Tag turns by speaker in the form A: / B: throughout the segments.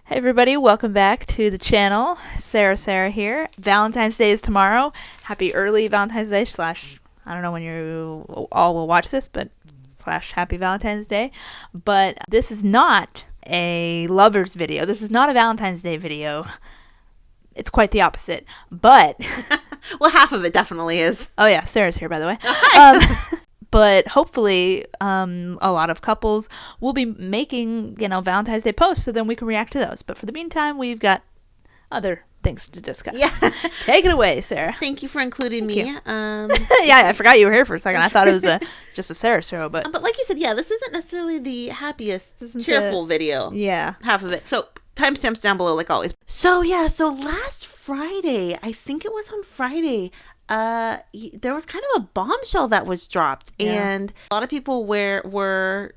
A: Hey everybody, welcome back to the channel. Sara here. Valentine's Day is tomorrow. Happy early Valentine's Day / I don't know when you all will watch this, but / Happy Valentine's Day. But this is not a lover's video. This is not a Valentine's Day video. It's quite the opposite. But
B: well, half of it definitely is.
A: Oh yeah, Sara's here, by the way. But hopefully, a lot of couples will be making, Valentine's Day posts, so then we can react to those. But for the meantime, we've got other things to discuss.
B: Yeah.
A: Take it away, Sara.
B: Thank you for including me.
A: Yeah, I forgot you were here for a second. I thought it was just a Sara show, but
B: like you said, this isn't necessarily the happiest, cheerful video.
A: Yeah.
B: Half of it. So, timestamps down below, like always. So last Friday, I think it was on Friday, there was kind of a bombshell that was dropped, and a lot of people were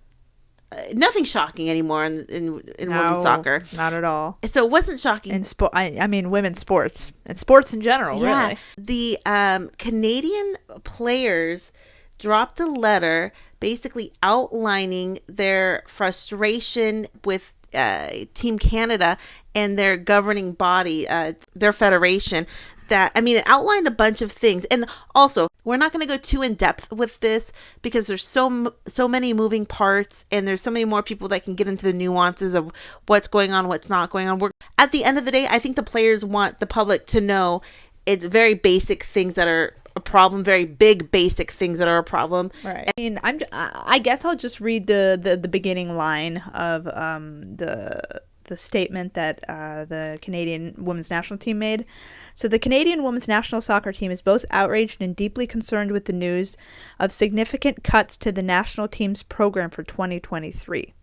B: nothing shocking anymore in women's soccer.
A: Not at all.
B: So it wasn't shocking
A: in sport. I mean, women's sports and sports in general.
B: Yeah,
A: really.
B: The Canadian players dropped a letter basically outlining their frustration with Team Canada and their governing body, their federation. It outlined a bunch of things. And also, we're not going to go too in depth with this because there's so many moving parts, and there's so many more people that can get into the nuances of what's going on, what's not going on. At the end of the day, I think the players want the public to know it's very basic things that are a problem, very big basic things that are a problem.
A: Right. I mean, I guess I'll just read the beginning line of the statement that the Canadian women's national team made. So the Canadian women's national soccer team is both outraged and deeply concerned with the news of significant cuts to the national team's program for 2023.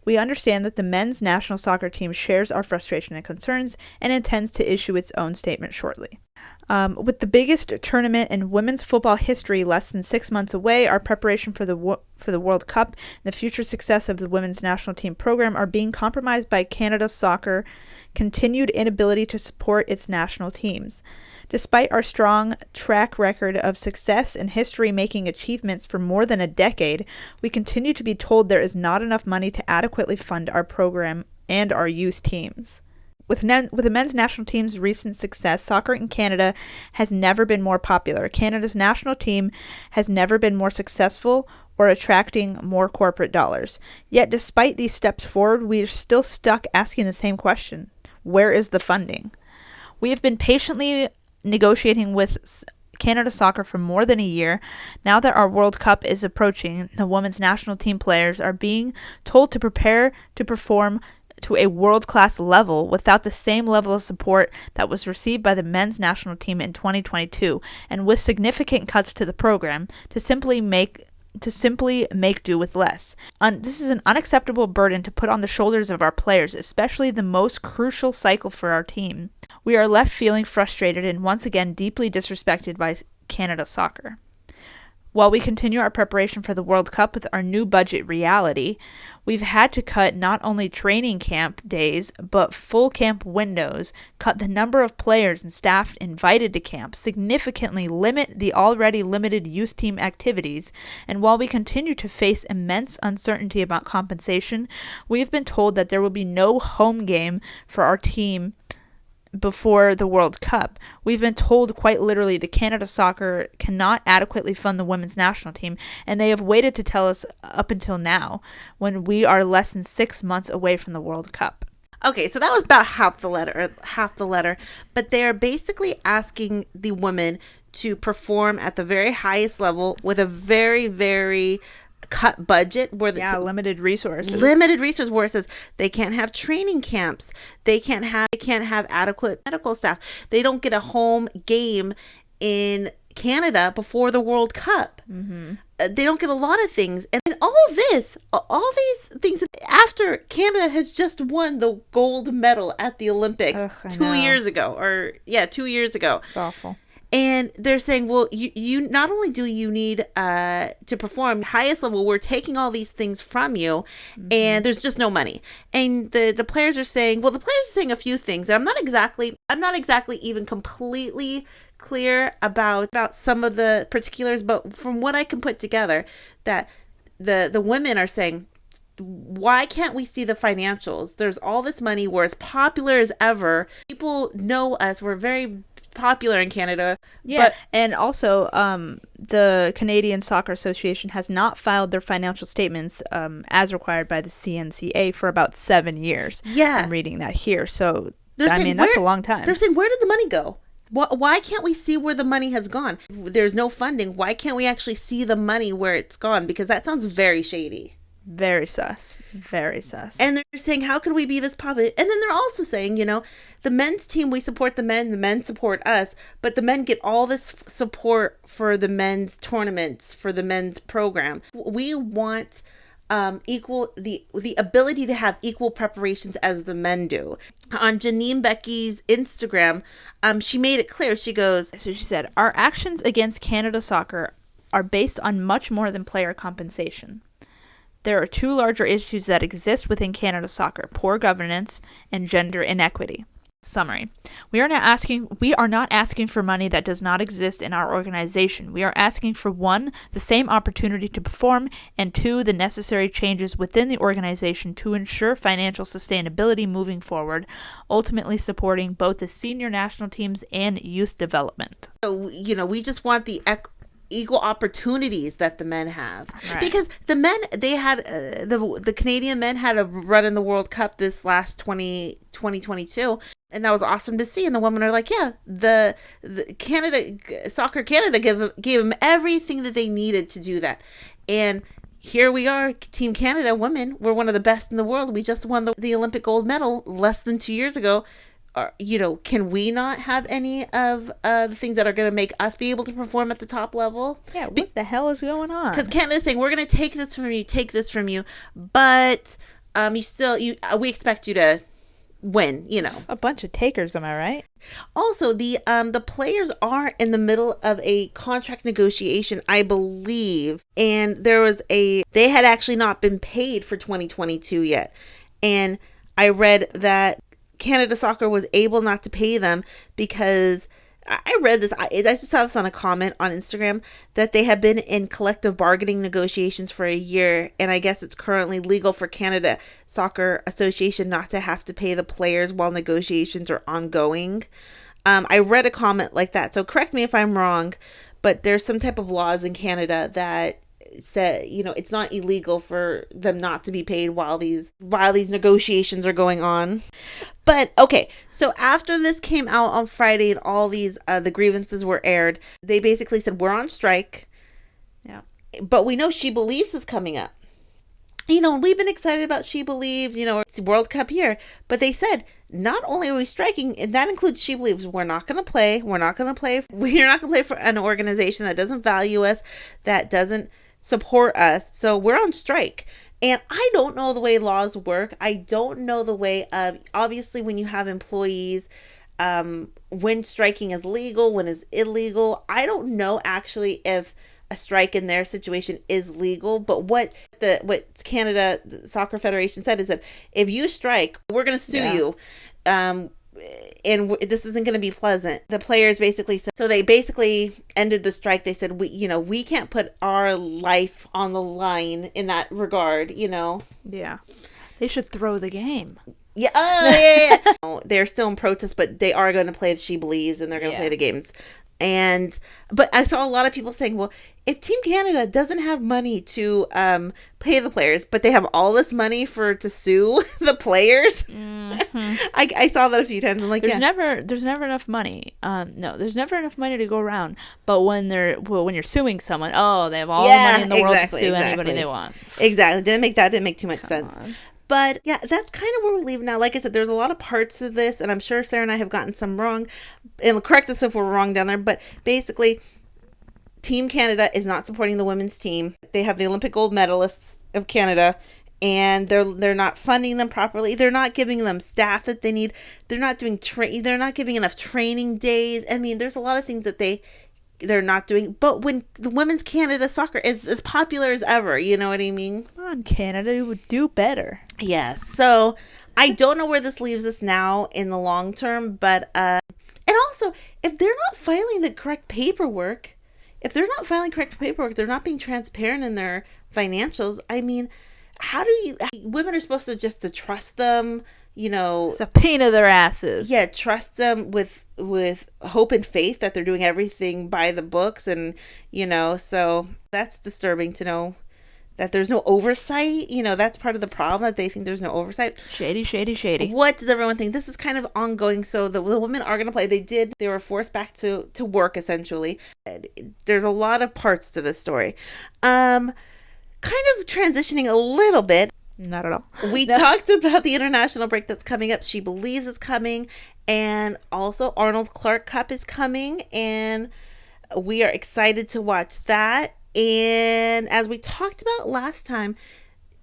A: We understand that the men's national soccer team shares our frustration and concerns and intends to issue its own statement shortly. With the biggest tournament in women's football history less than 6 months away, our preparation for the World Cup and the future success of the women's national team program are being compromised by Canada Soccer continued inability to support its national teams. Despite our strong track record of success and history-making achievements for more than a decade, we continue to be told there is not enough money to adequately fund our program and our youth teams. With the men's national team's recent success, soccer in Canada has never been more popular. Canada's national team has never been more successful or attracting more corporate dollars. Yet, despite these steps forward, we are still stuck asking the same question. Where is the funding? We have been patiently negotiating with Canada Soccer for more than a year. Now that our World Cup is approaching, the women's national team players are being told to prepare to perform to a world-class level without the same level of support that was received by the men's national team in 2022, and with significant cuts to the program to simply make do with less. This is an unacceptable burden to put on the shoulders of our players, especially the most crucial cycle for our team. We are left feeling frustrated and once again deeply disrespected by Canada Soccer. While we continue our preparation for the World Cup with our new budget reality, we've had to cut not only training camp days, but full camp windows, cut the number of players and staff invited to camp, significantly limit the already limited youth team activities, and while we continue to face immense uncertainty about compensation, we've been told that there will be no home game for our team before the World Cup. We've been told quite literally that Canada Soccer cannot adequately fund the women's national team, and they have waited to tell us up until now, when we are less than 6 months away from the World Cup.
B: Okay, so that was about half the letter, but they're basically asking the women to perform at the very highest level with a very, very cut budget where
A: limited resources
B: where it says they can't have training camps, they can't have adequate medical staff, they don't get a home game in Canada before the World Cup. They don't get a lot of things, and all these things after Canada has just won the gold medal at the Olympics 2 years ago.
A: It's awful.
B: And they're saying, well, you not only do you need to perform highest level, we're taking all these things from you, and there's just no money. And the players are saying, well, the players are saying a few things. And I'm not exactly even completely clear about some of the particulars, but from what I can put together, that the women are saying, why can't we see the financials? There's all this money. We're as popular as ever. People know us. We're very popular in Canada.
A: Yeah, and also the Canadian Soccer Association has not filed their financial statements as required by the CNCA for about 7 years.
B: Yeah.
A: I'm reading that here. So,
B: that's
A: a long time.
B: They're saying, where did the money go? Why can't we see where the money has gone? There's no funding. Why can't we actually see the money where it's gone? Because that sounds very shady.
A: Very sus. Very sus.
B: And they're saying, how could we be this popular? And then they're also saying, the men's team, we support the men support us, but the men get all this support for the men's tournaments, for the men's program. We want the ability to have equal preparations as the men do. On Janine Becky's Instagram, she made it clear. She goes,
A: so she said, our actions against Canada Soccer are based on much more than player compensation. There are two larger issues that exist within Canada Soccer: poor governance and gender inequity. Summary. We are not asking for money that does not exist in our organization. We are asking for 1, the same opportunity to perform, and 2, the necessary changes within the organization to ensure financial sustainability moving forward, ultimately supporting both the senior national teams and youth development.
B: So, we just want the equal opportunities that the men have, right? Because the men, they had the Canadian men had a run in the World Cup this last 2022, and that was awesome to see. And the women are like, yeah, the Soccer Canada gave them everything that they needed to do that. And here we are, Team Canada women, we're one of the best in the world. We just won the Olympic gold medal less than 2 years ago. Can we not have any of the things that are going to make us be able to perform at the top level?
A: Yeah, what the hell is going on?
B: Because Canada's saying, we're going to take this from you, but we expect you to win,
A: A bunch of takers, am I right?
B: Also, the players are in the middle of a contract negotiation, I believe, and they had actually not been paid for 2022 yet. And I read that Canada Soccer was able not to pay them because I read this. I just saw this on a comment on Instagram that they have been in collective bargaining negotiations for a year, and I guess it's currently legal for Canada Soccer Association not to have to pay the players while negotiations are ongoing. I read a comment like that, so correct me if I'm wrong, but there's some type of laws in Canada that said, it's not illegal for them not to be paid while these negotiations are going on. But okay, so after this came out on Friday and all these the grievances were aired, they basically said, we're on strike.
A: Yeah.
B: But we know Shebelieves is coming up. We've been excited about Shebelieves, it's World Cup year. But they said, not only are we striking, and that includes Shebelieves, we're not going to play. We're not going to play for an organization that doesn't value us, that doesn't support us. So we're on strike. And I don't know the way laws work. I don't know the way of, obviously, when you have employees, when striking is legal, when is illegal. I don't know actually if a strike in their situation is legal, but what Canada Soccer Federation said is that if you strike, we're going to sue you. And this isn't going to be pleasant. The players basically said, so they basically ended the strike. They said, we can't put our life on the line in that regard,
A: Yeah. They should throw the game.
B: Yeah. Oh, yeah. They're still in protest, but they are going to play the Shebelieves and they're going to play the games. But I saw a lot of people saying, well, if Team Canada doesn't have money to pay the players, but they have all this money to sue the players, I saw that a few times. I'm like,
A: there's never enough money. No, there's never enough money to go around. But when you're suing someone, they have all the money in the world to sue anybody they want.
B: Exactly. Didn't make too much sense. But yeah, that's kind of where we leave now. Like I said, there's a lot of parts of this, and I'm sure Sarah and I have gotten some wrong. And correct us if we're wrong down there. But basically, Team Canada is not supporting the women's team. They have the Olympic gold medalists of Canada, and they're not funding them properly. They're not giving them staff that they need. They're not doing they're not giving enough training days. I mean, there's a lot of things that they're not doing. But when the women's Canada soccer is as popular as ever, you know what I mean?
A: Come on, Canada, you would do better.
B: Yes. So I don't know where this leaves us now in the long term, but and also if they're not filing the correct paperwork, they're not being transparent in their financials. I mean, how do you, women are supposed to just to trust them, you know,
A: Subpoena their asses.
B: yeah, trust them with hope and faith that they're doing everything by the books, and you know, so that's disturbing to know that there's no oversight. You know, that's part of the problem, that they think there's no oversight.
A: Shady, shady, shady.
B: What does everyone think? This is kind of ongoing. So the women are going to play. They were forced back to work, essentially. There's a lot of parts to this story. Kind of transitioning a little bit.
A: Not at all.
B: We talked about the international break that's coming up. Shebelieves is coming. And also Arnold Clark Cup is coming. And we are excited to watch that. And as we talked about last time,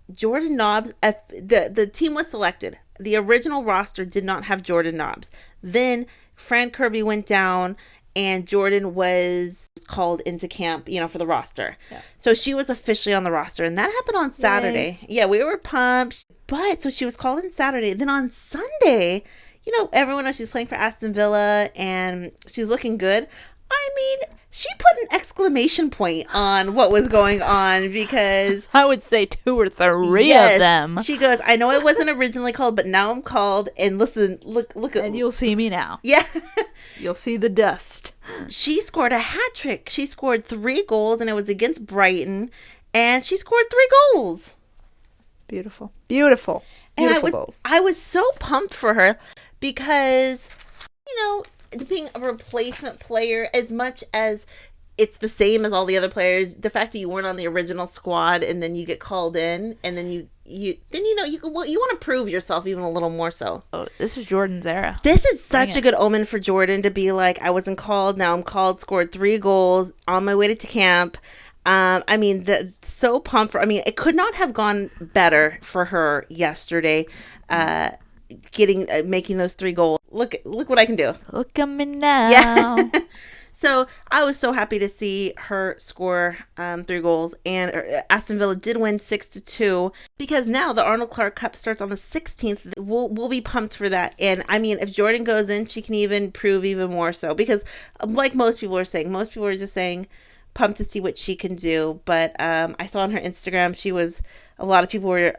B: Jordan Nobbs, the team was selected. The original roster did not have Jordan Nobbs. Then Fran Kirby went down and Jordan was called into camp, you know, for the roster. Yeah. So she was officially on the roster, and that happened on Saturday. Yay. Yeah, we were pumped. But so she was called in Saturday. Then on Sunday, you know, everyone knows she's playing for Aston Villa and she's looking good. I mean, she put an exclamation point on what was going on, because
A: I would say 2 or 3 of them.
B: She goes, I know I wasn't originally called, but now I'm called, and listen, look at,
A: and you'll see me now.
B: Yeah.
A: You'll see the dust.
B: She scored a hat trick. She scored 3 goals, and it was against Brighton, and she scored 3 goals.
A: Beautiful. Beautiful. Beautiful goals.
B: I was so pumped for her, because, you know, being a replacement player, as much as it's the same as all the other players, the fact that you weren't on the original squad and then you get called in, and then you want to prove yourself even a little more so.
A: Oh, this is Jordan's era.
B: This is such a good omen for Jordan to be like, I wasn't called, now I'm called, scored 3 goals on my way to camp. I mean, so pumped for. I mean, it could not have gone better for her yesterday. Making those 3 goals. Look what I can do.
A: Look at me now.
B: Yeah. So I was so happy to see her score 3 goals, and Aston Villa did win 6-2, because now the Arnold Clark Cup starts on the 16th. We'll be pumped for that. And I mean, if Jordan goes in, she can even prove even more so, because like most people are just saying pumped to see what she can do. But I saw on her Instagram, a lot of people were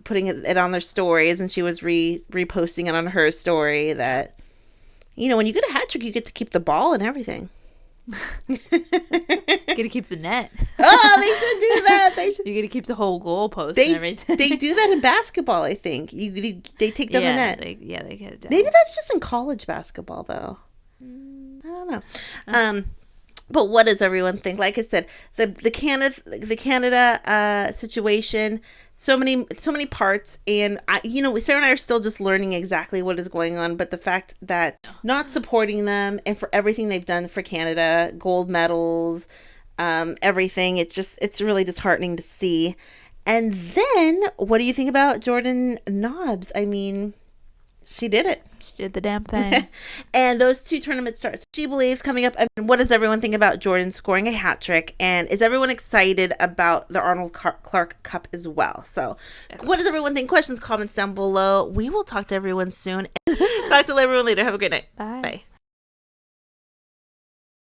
B: putting it on their stories, and she was reposting it on her story that, you know, when you get a hat trick, you get to keep the ball and everything.
A: Get to keep the net.
B: Oh, they should do that.
A: You get to keep the whole goalpost and everything.
B: They do that in basketball, I think. They take down the net.
A: They get it down.
B: Maybe that's just in college basketball, though. I don't know. But what does everyone think? Like I said, the Canada situation, so many parts, and Sarah and I are still just learning exactly what is going on. But the fact that not supporting them, and for everything they've done for Canada, gold medals, everything, it's really disheartening to see. And then, what do you think about Jordan Nobbs? I mean, she did it.
A: Did the damn thing.
B: And those 2 tournaments start. Shebelieves coming up. I mean, what does everyone think about Jordan scoring a hat trick? And is everyone excited about the Arnold Clark Cup as well? So what does everyone think? Questions, comments down below. We will talk to everyone soon. Talk to everyone later. Have a great night.
A: Bye.
B: Bye.